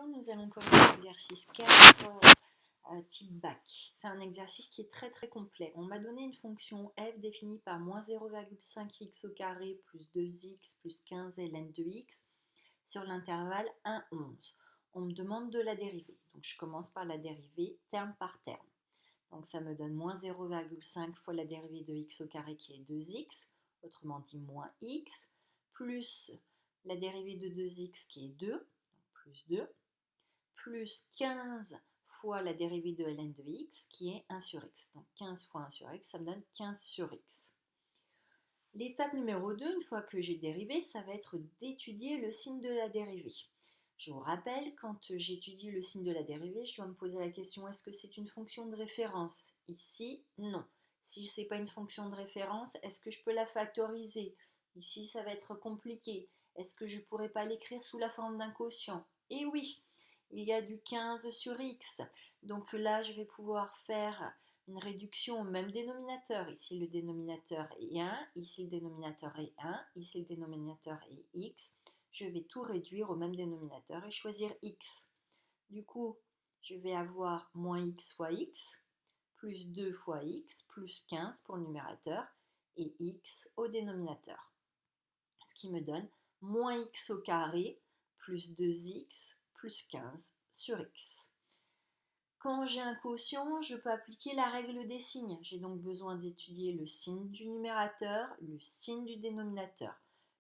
maintenant, nous allons commencer l'exercice 4 type bac. C'est un exercice qui est très très complet. On m'a donné une fonction f définie par moins 0,5x au carré plus 2x plus 15 ln de x sur l'intervalle 1, 11. On me demande de la dériver. Donc je commence par la dériver terme par terme. Donc ça me donne moins 0,5 fois la dérivée de x au carré qui est 2x, autrement dit moins x, plus la dérivée de 2x qui est 2, plus 2, plus 15 fois la dérivée de ln de x qui est 1 sur x. Donc 15 fois 1 sur x, ça me donne 15 sur x. L'étape numéro 2, une fois que j'ai dérivé, ça va être d'étudier le signe de la dérivée. Je vous rappelle, quand j'étudie le signe de la dérivée, je dois me poser la question, est-ce que c'est une fonction de référence? Ici, non. Si ce n'est pas une fonction de référence, est-ce que je peux la factoriser? Ici, ça va être compliqué. Est-ce que je ne pourrais pas l'écrire sous la forme d'un quotient? Eh oui, il y a du 15 sur x. Donc là, je vais pouvoir faire une réduction au même dénominateur. Ici, le dénominateur est 1, ici, le dénominateur est 1, ici, le dénominateur est x. Je vais tout réduire au même dénominateur et choisir x. Du coup, je vais avoir moins x fois x, plus 2 fois x, plus 15 pour le numérateur, et x au dénominateur. Ce qui me donne moins x au carré, plus 2x, plus 15 sur x. Quand j'ai un quotient, je peux appliquer la règle des signes. J'ai donc besoin d'étudier le signe du numérateur, le signe du dénominateur.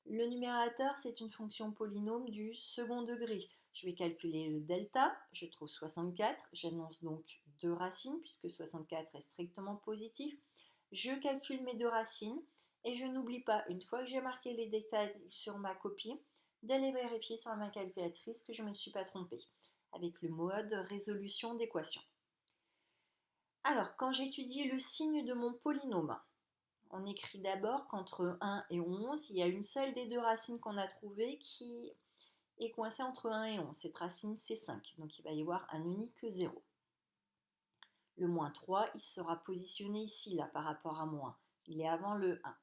Le numérateur, c'est une fonction polynôme du second degré. Je vais calculer le delta, je trouve 64, j'annonce donc 2 racines puisque 64 est strictement positif. Je calcule mes 2 racines et je n'oublie pas, une fois que j'ai marqué les détails sur ma copie, d'aller vérifier sur ma calculatrice que je ne me suis pas trompée, avec le mode résolution d'équation. Alors, quand j'étudie le signe de mon polynôme, on écrit d'abord qu'entre 1 et 11, il y a une seule des 2 racines qu'on a trouvées qui est coincée entre 1 et 11. Cette racine, c'est 5. Donc, il va y avoir un unique 0. Le moins 3, il sera positionné ici, là, par rapport à moins. Il est avant le 1.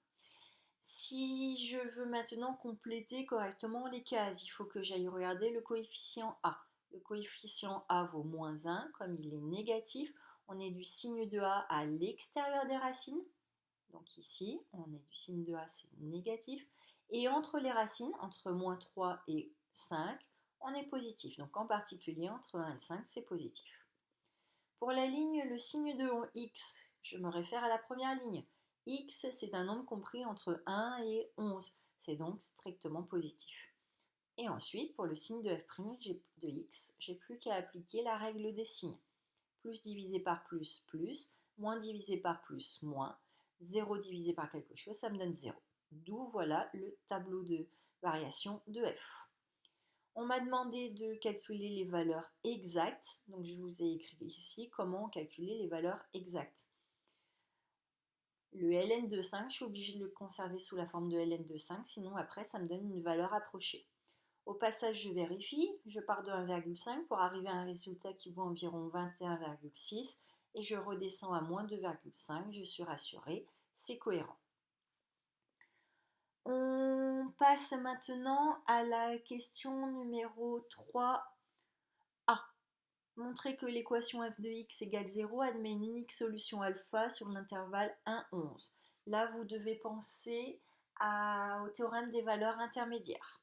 Si je veux maintenant compléter correctement les cases, il faut que j'aille regarder le coefficient A. Le coefficient A vaut moins 1, comme il est négatif, on est du signe de A à l'extérieur des racines. Donc ici, on est du signe de A, c'est négatif. Et entre les racines, entre moins 3 et 5, on est positif. Donc en particulier, entre 1 et 5, c'est positif. Pour la ligne, le signe de x, je me réfère à la première ligne. X, c'est un nombre compris entre 1 et 11. C'est donc strictement positif. Et ensuite, pour le signe de f' de x, j'ai plus qu'à appliquer la règle des signes. Plus divisé par plus, plus. Moins divisé par plus, moins. 0 divisé par quelque chose, ça me donne 0. D'où voilà le tableau de variation de f. On m'a demandé de calculer les valeurs exactes, donc je vous ai écrit ici comment calculer les valeurs exactes. Le ln de 5, je suis obligée de le conserver sous la forme de ln de 5, sinon après ça me donne une valeur approchée. Au passage, je vérifie, je pars de 1,5 pour arriver à un résultat qui vaut environ 21,6 et je redescends à moins 2,5, je suis rassurée, c'est cohérent. On passe maintenant à la question numéro 3A. Montrer que l'équation f de x égale 0 admet une unique solution alpha sur l'intervalle 1, 11. Là, vous devez penser au théorème des valeurs intermédiaires.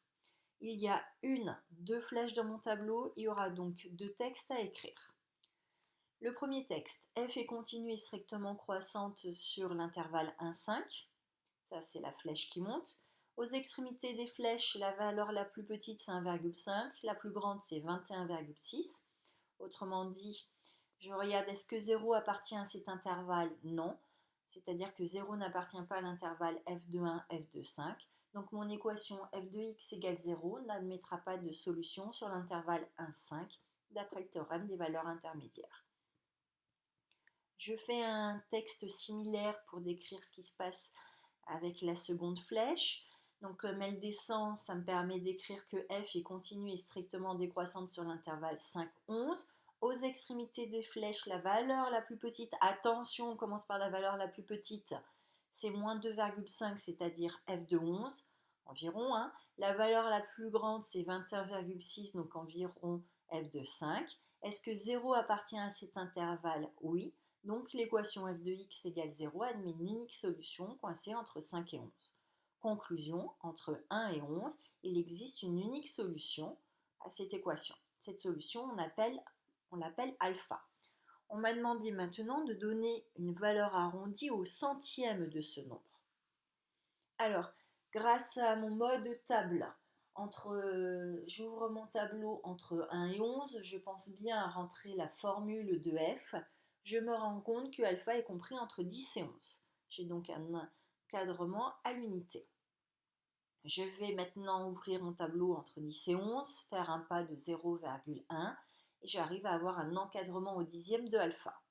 Il y a 2 flèches dans mon tableau, il y aura donc 2 textes à écrire. Le premier texte, f est continue et strictement croissante sur l'intervalle 1, 5. Ça, c'est la flèche qui monte. Aux extrémités des flèches, la valeur la plus petite, c'est 1,5. La plus grande, c'est 21,6. Autrement dit, je regarde, est-ce que 0 appartient à cet intervalle? Non. C'est-à-dire que 0 n'appartient pas à l'intervalle f de 1, f de 5. Donc mon équation f de x égale 0 n'admettra pas de solution sur l'intervalle 1, 5, d'après le théorème des valeurs intermédiaires. Je fais un texte similaire pour décrire ce qui se passe avec la seconde flèche. Donc comme elle descend, ça me permet d'écrire que f est continue et strictement décroissante sur l'intervalle 5, 11. Aux extrémités des flèches, la valeur la plus petite, attention, on commence par la valeur la plus petite, c'est moins 2,5, c'est-à-dire f de 11, environ. La valeur la plus grande, c'est 21,6, donc environ f de 5. Est-ce que 0 appartient à cet intervalle? Oui. Donc l'équation f de x égale 0 admet une unique solution coincée entre 5 et 11. Conclusion, entre 1 et 11, il existe une unique solution à cette équation. Cette solution, on l'appelle alpha. On m'a demandé maintenant de donner une valeur arrondie au centième de ce nombre. Alors, grâce à mon mode table, j'ouvre mon tableau entre 1 et 11, je pense bien à rentrer la formule de f. Je me rends compte que alpha est compris entre 10 et 11. J'ai donc un encadrement à l'unité. Je vais maintenant ouvrir mon tableau entre 10 et 11, faire un pas de 0,1 et j'arrive à avoir un encadrement au dixième de alpha.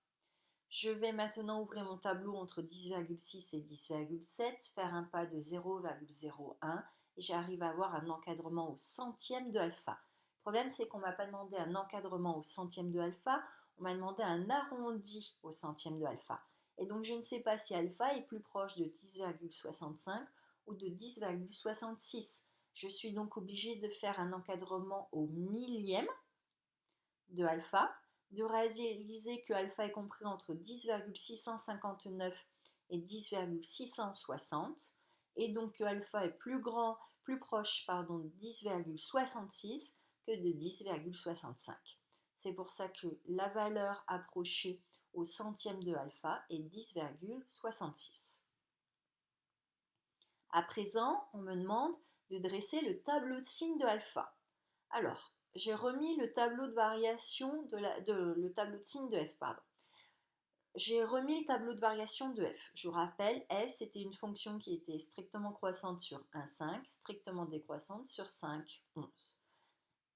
Je vais maintenant ouvrir mon tableau entre 10,6 et 10,7, faire un pas de 0,01 et j'arrive à avoir un encadrement au centième de alpha. Le problème, c'est qu'on ne m'a pas demandé un encadrement au centième de alpha, on m'a demandé un arrondi au centième de alpha. Et donc, je ne sais pas si alpha est plus proche de 10,65 ou de 10,66. Je suis donc obligée de faire un encadrement au millième de alpha, de réaliser que alpha est compris entre 10,659 et 10,660 et donc que alpha est plus proche de 10,66 que de 10,65. C'est pour ça que la valeur approchée au centième de alpha est 10,66. À présent, on me demande de dresser le tableau de signes de alpha. Alors, j'ai remis le tableau de variation le tableau de signe de f, pardon. J'ai remis le tableau de variation de f. Je vous rappelle, f c'était une fonction qui était strictement croissante sur 1, 5, strictement décroissante sur 5, 11.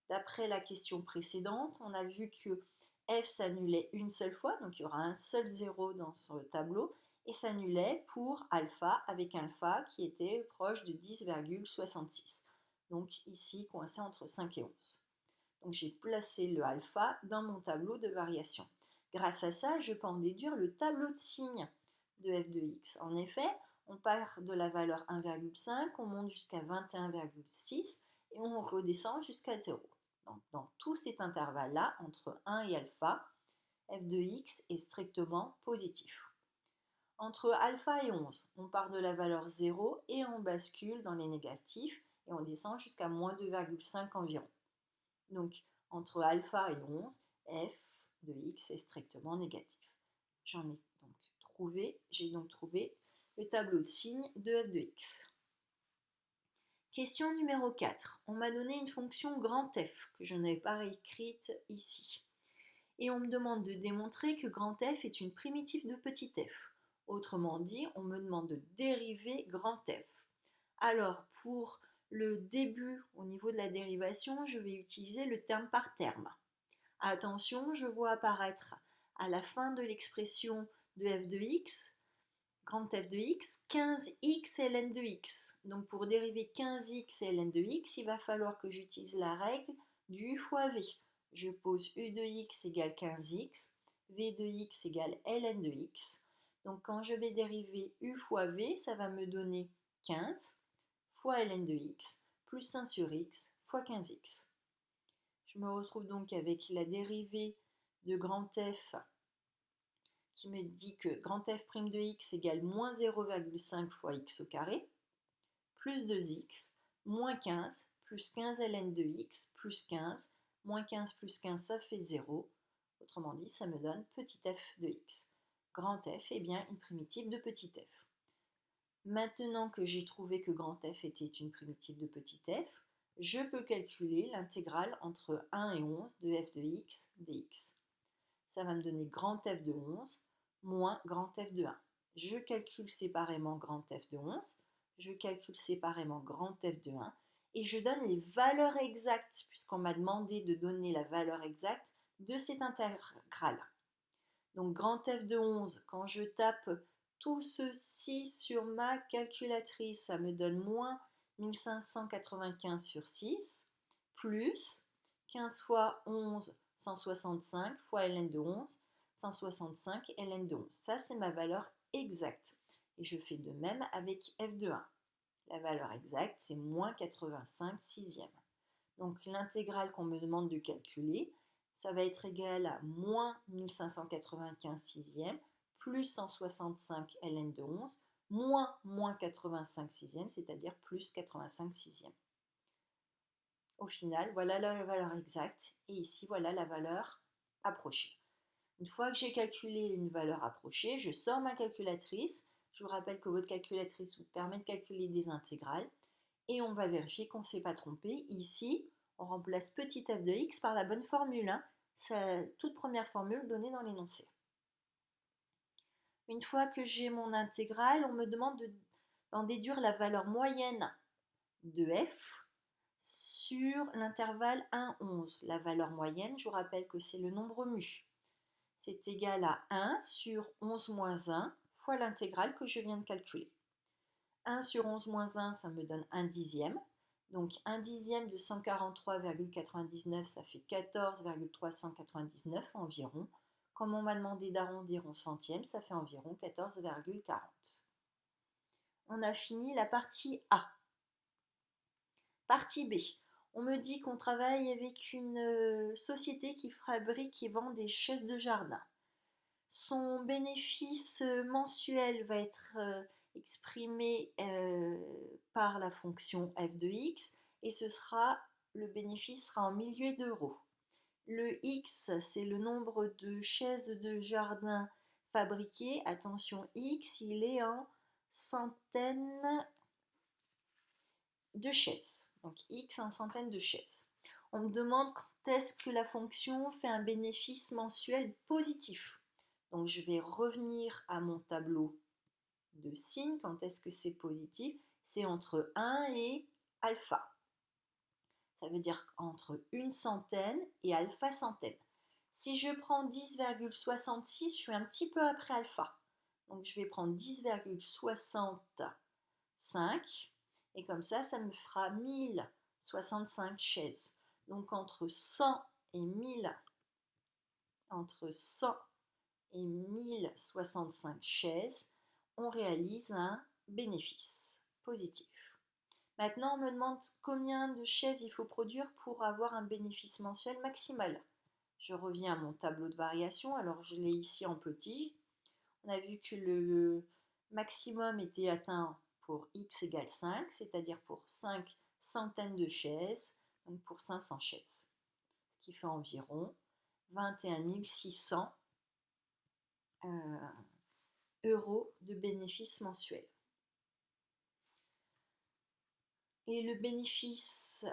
D'après la question précédente, on a vu que f s'annulait une seule fois, donc il y aura un seul 0 dans ce tableau, et s'annulait pour alpha avec alpha qui était proche de 10,66. Donc ici, coincé entre 5 et 11. Donc j'ai placé le alpha dans mon tableau de variation. Grâce à ça, je peux en déduire le tableau de signes de f de x. En effet, on part de la valeur 1,5, on monte jusqu'à 21,6 et on redescend jusqu'à 0. Donc, dans tout cet intervalle-là, entre 1 et alpha, f de x est strictement positif. Entre alpha et 11, on part de la valeur 0 et on bascule dans les négatifs et on descend jusqu'à moins 2,5 environ. Donc, entre alpha et 11, f de x est strictement négatif. J'ai donc trouvé le tableau de signes de f de x. Question numéro 4. On m'a donné une fonction grand F que je n'avais pas écrite ici. Et on me demande de démontrer que grand F est une primitive de petit f. Autrement dit, on me demande de dériver grand F. Alors, pour le début, au niveau de la dérivation, je vais utiliser le terme par terme. Attention, je vois apparaître à la fin de l'expression de f de x, grand F de x, 15x ln de x. Donc pour dériver 15x ln de x, il va falloir que j'utilise la règle du u fois v. Je pose u de x égale 15x, v de x égale ln de x. Donc quand je vais dériver u fois v, ça va me donner 15 fois ln de x plus 1 sur x fois 15x. Je me retrouve donc avec la dérivée de grand F qui me dit que grand F' de x égale moins 0,5 fois x au carré, plus 2x, moins 15, plus 15 ln de x, plus 15, moins 15 plus 15, ça fait 0. Autrement dit, ça me donne petit f de x. Grand F est bien une primitive de petit f. Maintenant que j'ai trouvé que grand F était une primitive de petit f, je peux calculer l'intégrale entre 1 et 11 de f de x dx. Ça va me donner grand F de 11 moins grand F de 1. Je calcule séparément grand F de 11, je calcule séparément grand F de 1 et je donne les valeurs exactes puisqu'on m'a demandé de donner la valeur exacte de cette intégrale. Donc grand F de 11, quand je tape tout ceci sur ma calculatrice, ça me donne moins 1595 sur 6, plus 15 fois 11, 165 fois ln de 11, 165 ln de 11. Ça, c'est ma valeur exacte. Et je fais de même avec f de 1. La valeur exacte, c'est moins 85 sixièmes. Donc l'intégrale qu'on me demande de calculer, ça va être égal à moins 1595 sixièmes plus 165 ln de 11 moins 85 sixièmes, c'est-à-dire plus 85 sixièmes. Au final, voilà la valeur exacte et ici, voilà la valeur approchée. Une fois que j'ai calculé une valeur approchée, je sors ma calculatrice. Je vous rappelle que votre calculatrice vous permet de calculer des intégrales et on va vérifier qu'on ne s'est pas trompé. Ici, on remplace petit f de x par la bonne formule, hein. C'est la toute première formule donnée dans l'énoncé. Une fois que j'ai mon intégrale, on me demande d'en déduire la valeur moyenne de f sur l'intervalle 1,11. La valeur moyenne, je vous rappelle que c'est le nombre mu. C'est égal à 1 sur 11 moins 1 fois l'intégrale que je viens de calculer. 1 sur 11 moins 1, ça me donne 1 dixième. Donc 1 dixième de 143,99, ça fait 14,399 environ. Comme on m'a demandé d'arrondir en centièmes, ça fait environ 14,40. On a fini la partie A. Partie B. On me dit qu'on travaille avec une société qui fabrique et vend des chaises de jardin. Son bénéfice mensuel va être exprimé par la fonction f de x et le bénéfice sera en milliers d'euros. Le x, c'est le nombre de chaises de jardin fabriquées. Attention, x, il est en centaines de chaises. Donc x en centaines de chaises. On me demande quand est-ce que la fonction fait un bénéfice mensuel positif. Donc je vais revenir à mon tableau de signes. Quand est-ce que c'est positif? C'est entre 1 et alpha. Ça veut dire entre une centaine et alpha centaine. Si je prends 10,66, je suis un petit peu après alpha. Donc je vais prendre 10,65 et comme ça me fera 1065 chaises. Donc entre 100 et 1065 chaises, on réalise un bénéfice positif. Maintenant, on me demande combien de chaises il faut produire pour avoir un bénéfice mensuel maximal. Je reviens à mon tableau de variation, alors je l'ai ici en petit. On a vu que le maximum était atteint pour x égale 5, c'est-à-dire pour 5 centaines de chaises, donc pour 500 chaises. Ce qui fait environ 21 600 euros de bénéfice mensuel. Et le bénéfice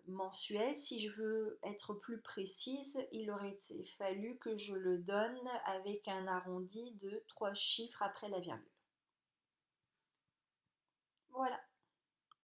mensuel, si je veux être plus précise, il aurait fallu que je le donne avec un arrondi de 3 chiffres après la virgule. Voilà.